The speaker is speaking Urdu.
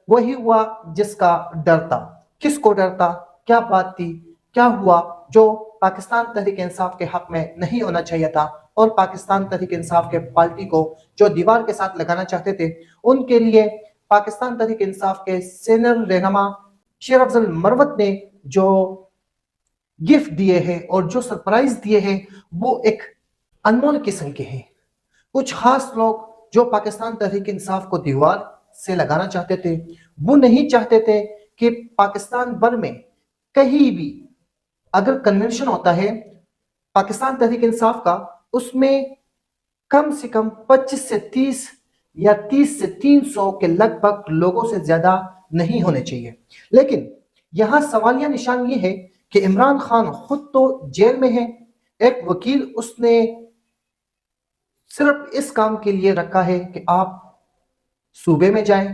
وہی ہوا جس کا ڈر تھا۔ کس کو ڈر تھا؟ کیا بات تھی؟ کیا ہوا جو پاکستان تحریک انصاف کے حق میں نہیں ہونا چاہیے تھا، اور پاکستان تحریک انصاف کے پارٹی کو جو دیوار کے ساتھ لگانا چاہتے تھے، ان کے لیے پاکستان تحریک انصاف کے سینئر رہنما شیر افضل مروت نے جو گفٹ دیے ہیں اور جو سرپرائز دیے ہیں وہ ایک انمول قسم کے ہیں۔ کچھ خاص لوگ جو پاکستان تحریک انصاف کو دیوار سے لگانا چاہتے تھے، وہ نہیں چاہتے تھے کہ پاکستان بھر میں کہیں بھی اگر کنونشن ہوتا ہے پاکستان تحریک انصاف کا، اس میں کم سے کم 25 سے 30 یا 30 سے 300 کے لگ بھگ لوگوں سے زیادہ نہیں ہونے چاہیے۔ لیکن یہاں سوالیہ نشان یہ ہے کہ عمران خان خود تو جیل میں ہے، ایک وکیل اس نے صرف اس کام کے لیے رکھا ہے کہ آپ صوبے میں جائیں،